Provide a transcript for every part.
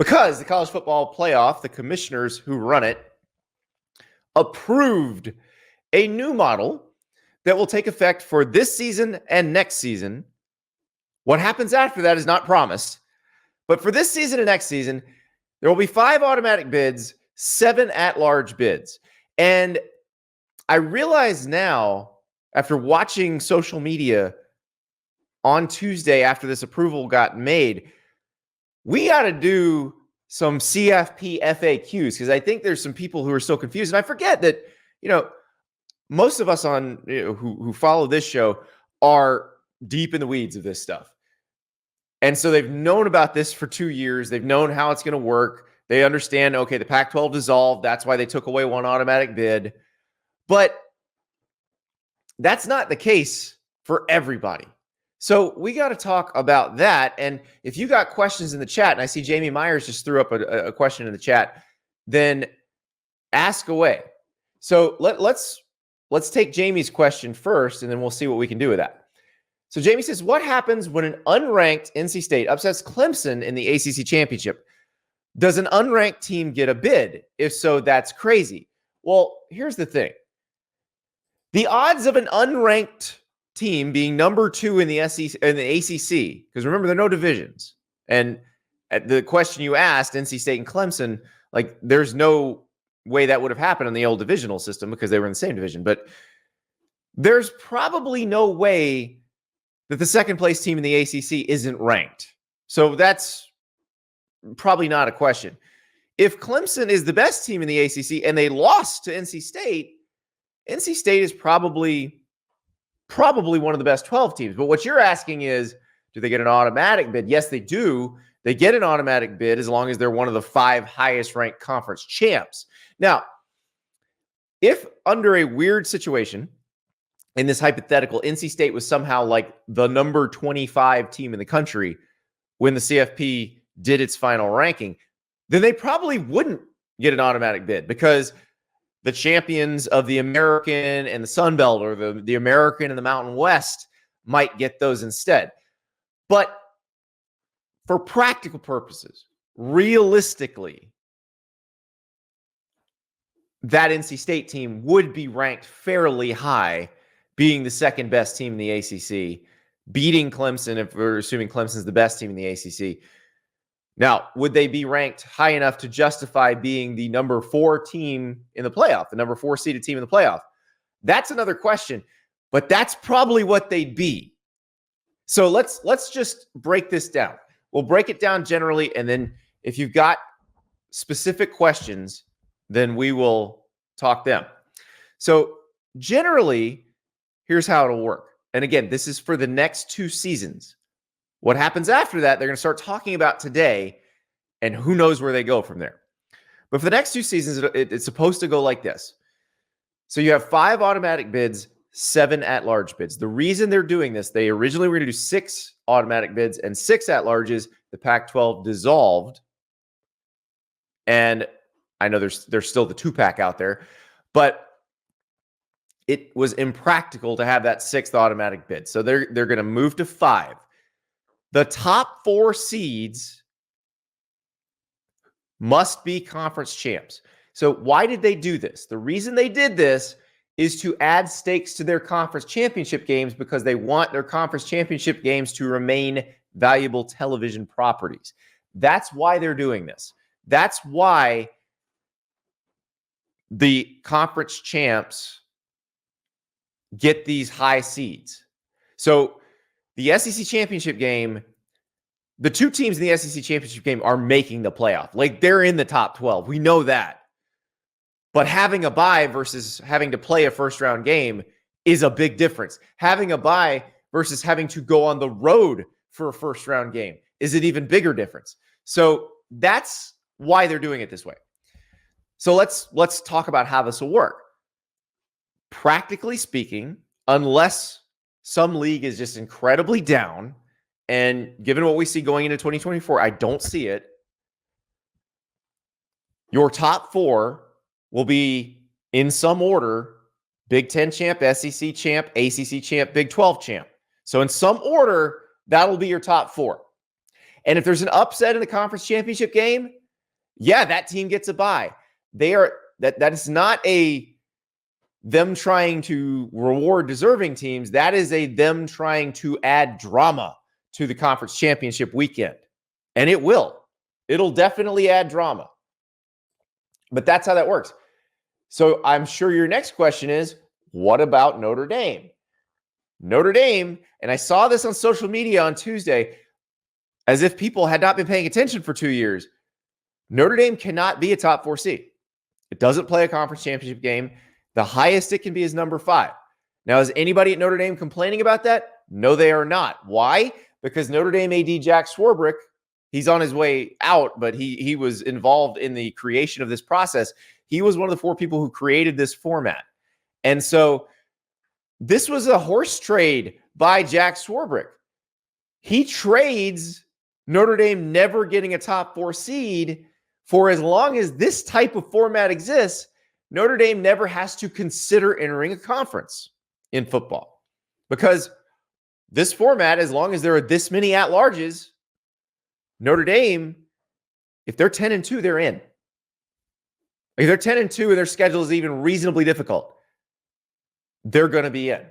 Because the college football playoff, the commissioners who run it, approved a new model that will take effect for this season and next season. What happens after that is not promised. But for this season and next season, there will be 5 automatic bids, 7 at-large bids. And I realize now, after watching social media on Tuesday after this approval got made, we got to do some CFP FAQs because I think there's some people who are still confused. And I forget that, most of us who follow this show are deep in the weeds of this stuff. And so they've known about this for 2 years. They've known how it's going to work. They understand, okay, the Pac-12 dissolved. That's why they took away 1 automatic bid. But that's not the case for everybody. So we got to talk about that. And if you got questions in the chat, and I see Jamie Myers just threw up a question in the chat, then ask away. So let's take Jamie's question first, and then we'll see what we can do with that. So Jamie says, what happens when an unranked NC State upsets Clemson in the ACC championship? Does an unranked team get a bid? If so, that's crazy. Well, here's the thing. The odds of an unranked team being number 2 in the SEC, in the ACC, because remember, there are no divisions. And at the question you asked, NC State and Clemson, like there's no way that would have happened in the old divisional system because they were in the same division. But there's probably no way that the second place team in the ACC isn't ranked. So that's probably not a question. If Clemson is the best team in the ACC and they lost to NC State is probably one of the best 12 teams. But what you're asking is, do they get an automatic bid? Yes, they do. They get an automatic bid as long as they're one of the 5 highest ranked conference champs. Now, if under a weird situation, in this hypothetical, NC State was somehow like the number 25 team in the country when the CFP did its final ranking, then they probably wouldn't get an automatic bid because the champions of the American and the Sun Belt, or the American and the Mountain West, might get those instead. But for practical purposes, realistically, that NC State team would be ranked fairly high, being the second best team in the ACC, beating Clemson if we're assuming Clemson's the best team in the ACC. Now, would they be ranked high enough to justify being the number 4 team in the playoff, the number 4 seeded team in the playoff? That's another question, but that's probably what they'd be. So let's just break this down. We'll break it down generally, and then if you've got specific questions, then we will talk them. So generally, here's how it'll work. And again, this is for the next 2 seasons. What happens after that, they're going to start talking about today, and who knows where they go from there. But for the next 2 seasons, it's supposed to go like this. So you have 5 automatic bids, 7 at-large bids. The reason they're doing this, they originally were going to do 6 automatic bids and 6 at-larges. The Pac-12 dissolved. And I know there's still the 2-pack out there, but it was impractical to have that 6th automatic bid. So they're going to move to 5. The top 4 seeds must be conference champs. So why did they do this? The reason they did this is to add stakes to their conference championship games because they want their conference championship games to remain valuable television properties. That's why they're doing this. That's why the conference champs get these high seeds. So the SEC championship game, the 2 teams in the SEC championship game are making the playoff. Like, they're in the top 12. We know that. But having a bye versus having to play a first-round game is a big difference. Having a bye versus having to go on the road for a first-round game is an even bigger difference. So that's why they're doing it this way. So let's talk about how this will work. Practically speaking, unless some league is just incredibly down, and given what we see going into 2024, I don't see it. Your top 4 will be, in some order, Big Ten champ, SEC champ, ACC champ, Big 12 champ. So in some order, that'll be your top 4. And if there's an upset in the conference championship game, yeah, that team gets a bye. That is not them trying to reward deserving teams. That is them trying to add drama to the conference championship weekend. And it will. It'll definitely add drama. But that's how that works. So I'm sure your next question is, what about Notre Dame? Notre Dame, and I saw this on social media on Tuesday, as if people had not been paying attention for 2 years. Notre Dame cannot be a top 4 seed. It doesn't play a conference championship game. The highest it can be is number 5. Now, is anybody at Notre Dame complaining about that? No, they are not. Why? Because Notre Dame AD Jack Swarbrick, he's on his way out, but he was involved in the creation of this process. He was one of the 4 people who created this format. And so this was a horse trade by Jack Swarbrick. He trades Notre Dame never getting a top 4 seed for as long as this type of format exists. Notre Dame never has to consider entering a conference in football, because this format, as long as there are this many at-larges, Notre Dame, if they're 10-2, they're in. If they're 10-2 and their schedule is even reasonably difficult, they're going to be in.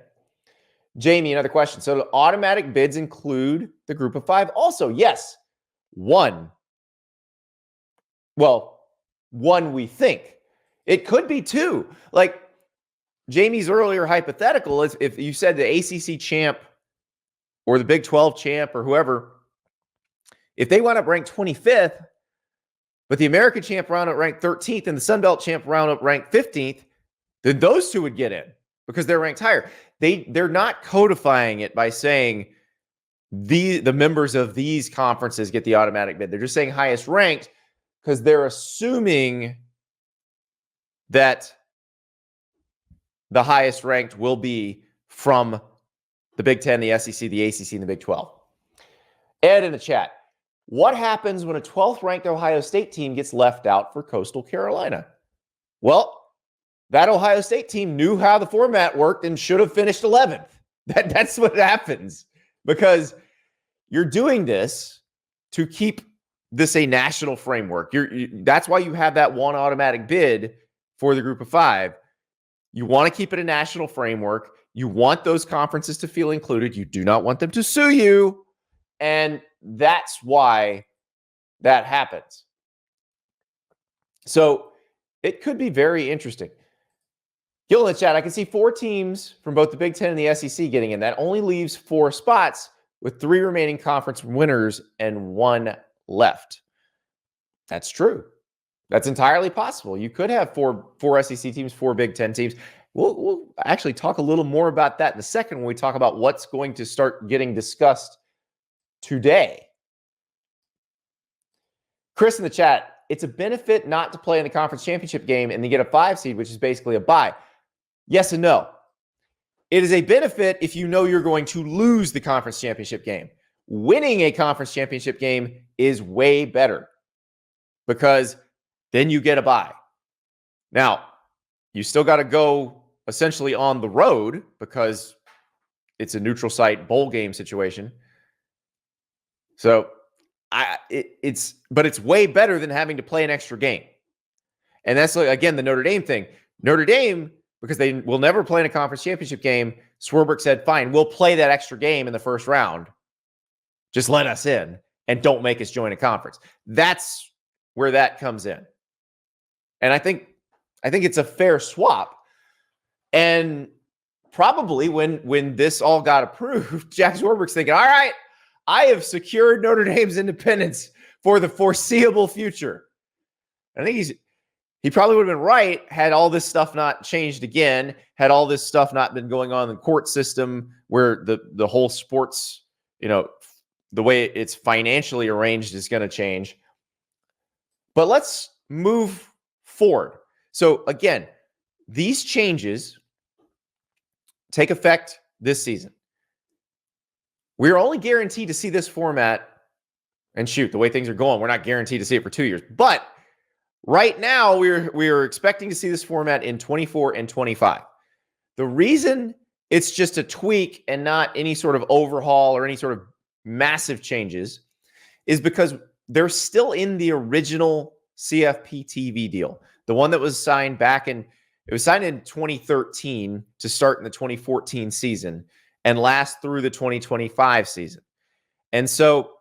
Jamie, another question. So the automatic bids include the group of 5 also? Yes. One we think. It could be 2. Like Jamie's earlier hypothetical is if you said the ACC champ or the Big 12 champ or whoever, if they wound up ranked 25th, but the American champ wound up ranked 13th and the Sun Belt champ wound up ranked 15th, then those 2 would get in because they're ranked higher. They're not codifying it by saying the members of these conferences get the automatic bid. They're just saying highest ranked because they're assuming that the highest ranked will be from the Big 10, the SEC, the ACC, and the Big 12. Ed in the chat, what happens when a 12th ranked Ohio State team gets left out for Coastal Carolina? Well, that Ohio State team knew how the format worked and should have finished 11th. That's what happens, because you're doing this to keep this a national framework. That's why you have that one automatic bid for the group of 5. You want to keep it a national framework. You want those conferences to feel included. You do not want them to sue you. And that's why that happens. So it could be very interesting. Gil in the chat, I can see 4 teams from both the Big 10 and the SEC getting in. That only leaves 4 spots with 3 remaining conference winners and 1 left. That's true. That's entirely possible. You could have four SEC teams, 4 Big 10 teams. We'll actually talk a little more about that in a second when we talk about what's going to start getting discussed today. Chris in the chat, it's a benefit not to play in the conference championship game and then get a 5 seed, which is basically a bye. Yes and no. It is a benefit if you know you're going to lose the conference championship game. Winning a conference championship game is way better because then you get a bye. Now, you still got to go essentially on the road because it's a neutral site bowl game situation. So it's way better than having to play an extra game. And that's, again, the Notre Dame thing. Notre Dame, because they will never play in a conference championship game, Swarbrick said, fine, we'll play that extra game in the first round. Just let us in and don't make us join a conference. That's where that comes in. And I think it's a fair swap. And probably when this all got approved, Jack Swarbrick's thinking, all right, I have secured Notre Dame's independence for the foreseeable future. I think he probably would have been right had all this stuff not changed again, had all this stuff not been going on in the court system where the whole sports, the way it's financially arranged is going to change. But let's move forward. So again, these changes take effect this season. We're only guaranteed to see this format, and shoot, the way things are going, we're not guaranteed to see it for 2 years. But right now, we're expecting to see this format in 24 and 25. The reason it's just a tweak and not any sort of overhaul or any sort of massive changes is because they're still in the original CFP TV deal, the one that was signed it was signed in 2013 to start in the 2014 season and last through the 2025 season. And so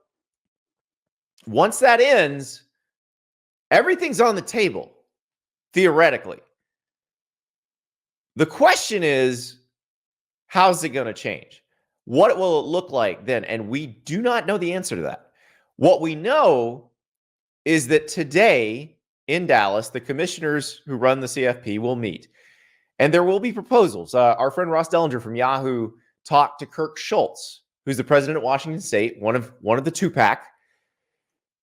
once that ends, everything's on the table, theoretically. The question is, how's it going to change? What will it look like then? And we do not know the answer to that. What we know is that today in Dallas, the commissioners who run the CFP will meet, and there will be proposals. Our friend Ross Dellinger from Yahoo talked to Kirk Schultz, who's the president of Washington State, one of the two-pack,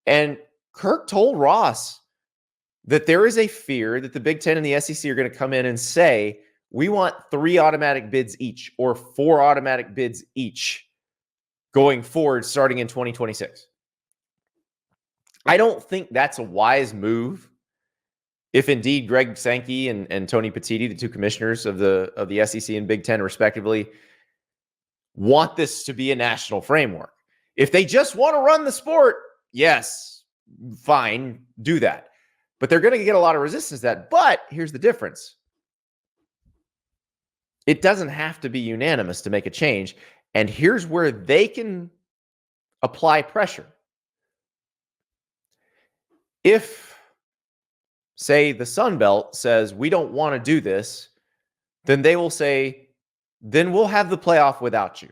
and Kirk told Ross that there is a fear that the Big Ten and the SEC are going to come in and say, we want 3 automatic bids each or 4 automatic bids each going forward starting in 2026. I don't think that's a wise move. If indeed Greg Sankey and Tony Petitti, the two commissioners of the SEC and Big Ten respectively, want this to be a national framework. If they just want to run the sport, yes, fine, do that. But they're going to get a lot of resistance to that. But here's the difference. It doesn't have to be unanimous to make a change. And here's where they can apply pressure. If, say, the Sun Belt says, we don't want to do this, then they will say, then we'll have the playoff without you.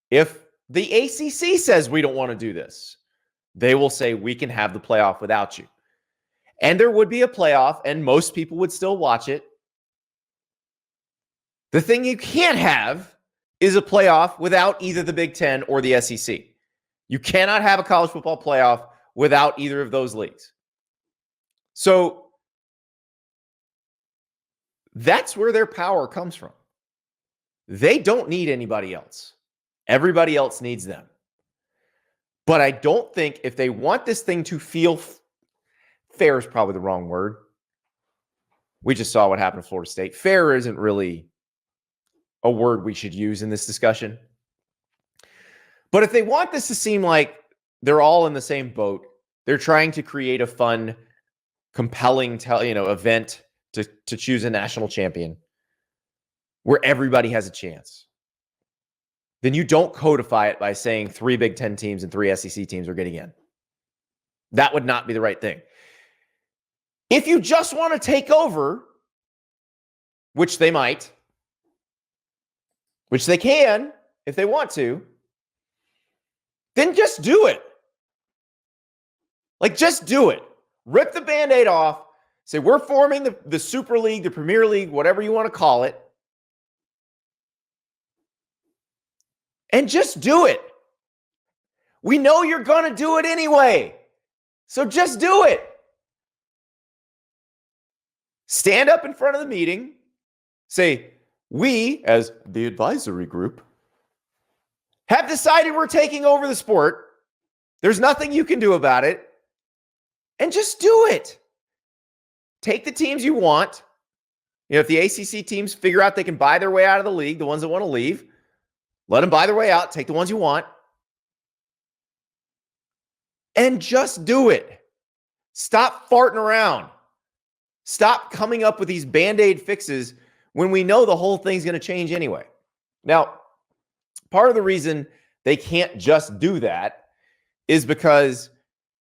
If the ACC says we don't want to do this, they will say we can have the playoff without you. And there would be a playoff, and most people would still watch it. The thing you can't have is a playoff without either the Big Ten or the SEC. You cannot have a college football playoff without either of those leagues. So that's where their power comes from. They don't need anybody else. Everybody else needs them. But I don't think if they want this thing to feel fair is probably the wrong word. We just saw what happened to Florida State. Fair isn't really a word we should use in this discussion. But if they want this to seem like they're all in the same boat, they're trying to create a fun, compelling, event to choose a national champion where everybody has a chance, then you don't codify it by saying 3 Big Ten teams and 3 SEC teams are getting in. That would not be the right thing. If you just want to take over, which they might, which they can if they want to, then just do it. Like, just do it. Rip the Band-Aid off. Say, we're forming the Super League, the Premier League, whatever you want to call it. And just do it. We know you're going to do it anyway. So just do it. Stand up in front of the meeting. Say, we, as the advisory group, have decided we're taking over the sport. There's nothing you can do about it. And just do it. Take the teams you want. If the ACC teams figure out they can buy their way out of the league, the ones that want to leave, let them buy their way out. Take the ones you want. And just do it. Stop farting around. Stop coming up with these Band-Aid fixes when we know the whole thing's going to change anyway. Now, part of the reason they can't just do that is because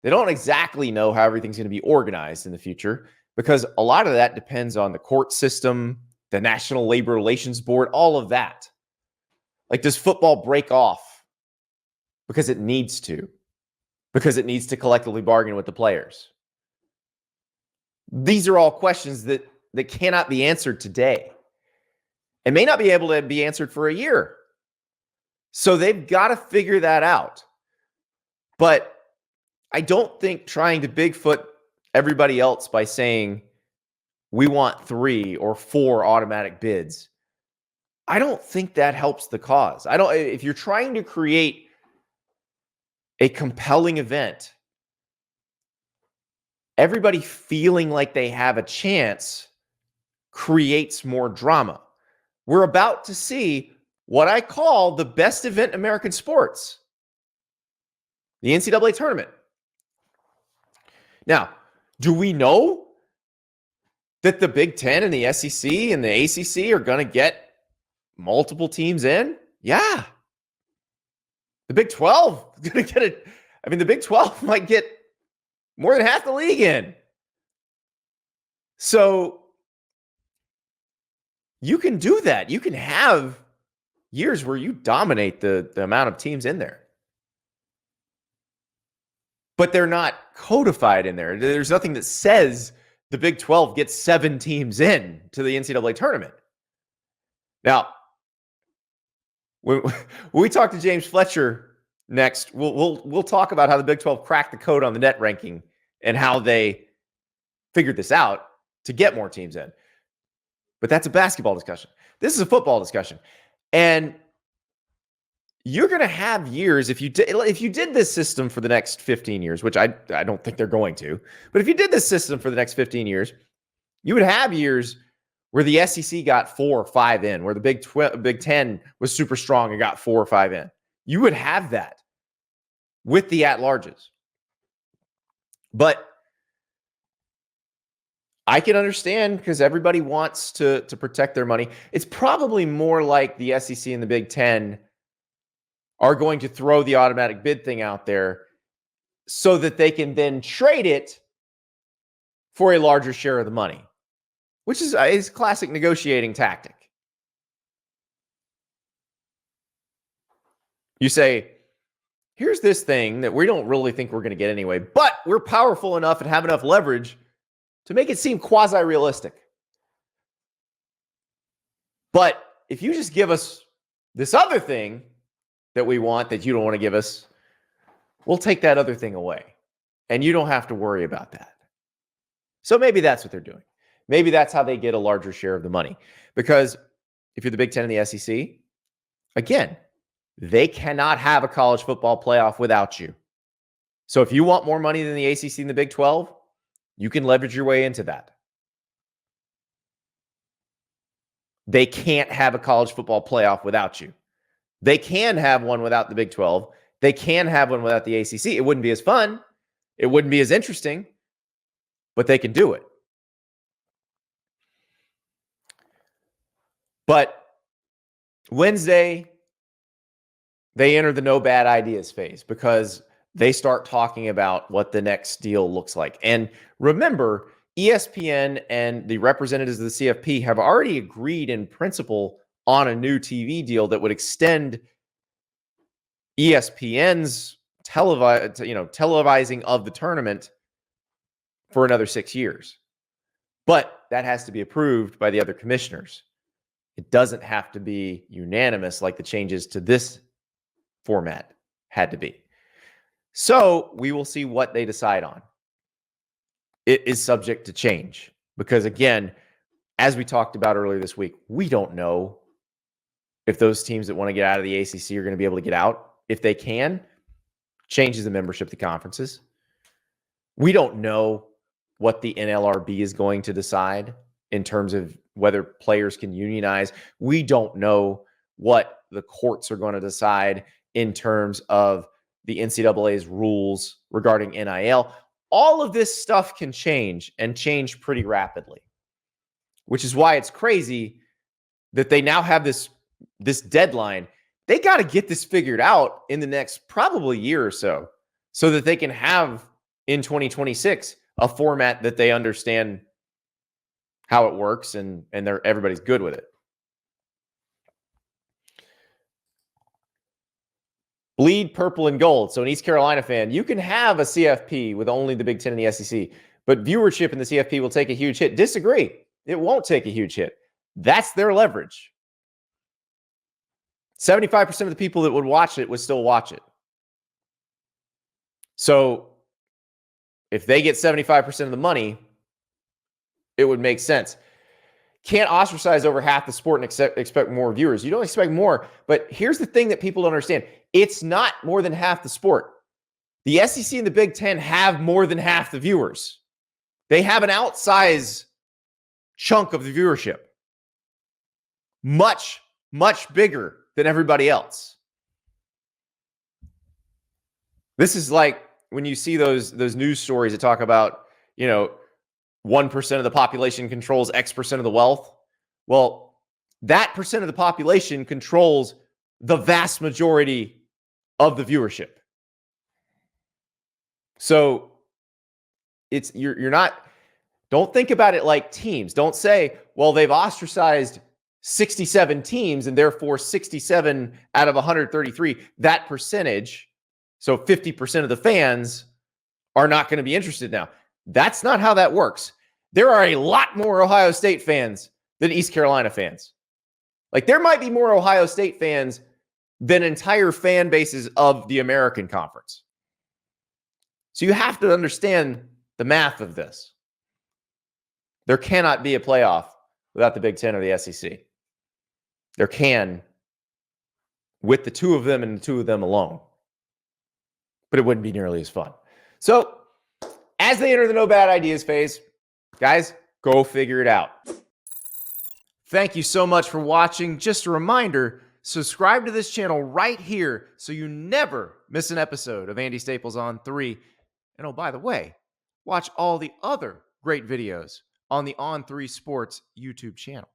they don't exactly know how everything's going to be organized in the future, because a lot of that depends on the court system, the National Labor Relations Board, all of that. Like, does football break off because it needs to? Because it needs to collectively bargain with the players? These are all questions that cannot be answered today and may not be able to be answered for a year. So they've got to figure that out. But I don't think trying to Bigfoot everybody else by saying we want 3 or 4 automatic bids, I don't think that helps the cause. If you're trying to create a compelling event, everybody feeling like they have a chance creates more drama. We're about to see what I call the best event in American sports. the NCAA tournament. Now, do we know that the Big Ten and the SEC and the ACC are going to get multiple teams in? Yeah. The Big 12 is going to get it. I mean, the Big 12 might get more than half the league in. So you can do that. You can have years where you dominate the amount of teams in there. But they're not codified in there. There's nothing that says the Big 12 gets 7 teams in to the NCAA tournament. Now, when we talk to James Fletcher next, we'll talk about how the Big 12 cracked the code on the net ranking and how they figured this out to get more teams in. But that's a basketball discussion. This is a football discussion. And you're going to have years, if you did this system for the next 15 years, which I don't think they're going to, but if you did this system for the next 15 years, you would have years where the SEC got 4 or 5 in, where the Big Ten was super strong and got 4 or 5 in. You would have that with the at-larges. But I can understand because everybody wants to protect their money. It's probably more like the SEC and the Big Ten are going to throw the automatic bid thing out there so that they can then trade it for a larger share of the money, which is a classic negotiating tactic. You say, here's this thing that we don't really think we're going to get anyway, but we're powerful enough and have enough leverage to make it seem quasi-realistic. But if you just give us this other thing that we want that you don't want to give us, we'll take that other thing away. And you don't have to worry about that. So maybe that's what they're doing. Maybe that's how they get a larger share of the money. Because if you're the Big Ten and the SEC, again, they cannot have a college football playoff without you. So if you want more money than the ACC and the Big 12, you can leverage your way into that. They can't have a college football playoff without you. They can have one without the Big 12. They can have one without the ACC. It wouldn't be as fun. It wouldn't be as interesting, but they can do it. But Wednesday, they enter the no bad ideas phase because they start talking about what the next deal looks like. And remember, ESPN and the representatives of the CFP have already agreed in principle on a new TV deal that would extend ESPN's televising of the tournament for another 6 years. But that has to be approved by the other commissioners. It doesn't have to be unanimous like the changes to this format had to be. So we will see what they decide on. It is subject to change because, again, as we talked about earlier this week, we don't know if those teams that want to get out of the ACC are going to be able to get out. If they can, changes the membership to conferences. We don't know what the NLRB is going to decide in terms of whether players can unionize. We don't know what the courts are going to decide in terms of the NCAA's rules regarding NIL. All of this stuff can change and change pretty rapidly, which is why it's crazy that they now have this deadline. They got to get this figured out in the next probably year or so that they can have in 2026 a format that they understand how it works and everybody's good with it. Bleed purple and gold. So an East Carolina fan, you can have a CFP with only the Big Ten and the SEC, but viewership in the CFP will take a huge hit. Disagree. It won't take a huge hit. That's their leverage. 75% of the people that would watch it would still watch it. So if they get 75% of the money, it would make sense. Can't ostracize over half the sport and expect more viewers. You don't expect more, but here's the thing that people don't understand. It's not more than half the sport. The SEC and the Big Ten have more than half the viewers. They have an outsized chunk of the viewership. Much, much bigger than everybody else. This is like when you see those news stories that talk about, 1% of the population controls X percent of the wealth. Well, that percent of the population controls the vast majority of the viewership. So you're not, don't think about it like teams. Don't say, well, they've ostracized 67 teams and therefore 67 out of 133, that percentage, so 50% of the fans are not going to be interested now. That's not how that works. There are a lot more Ohio State fans than East Carolina fans. Like, there might be more Ohio State fans than entire fan bases of the American Conference. So you have to understand the math of this. There cannot be a playoff without the Big Ten or the SEC. There can with the two of them and the two of them alone. But it wouldn't be nearly as fun. So as they enter the no bad ideas phase, guys, go figure it out. Thank you so much for watching. Just a reminder, subscribe to this channel right here so you never miss an episode of Andy Staples on 3. And oh, by the way, watch all the other great videos on the On3 Sports YouTube channel.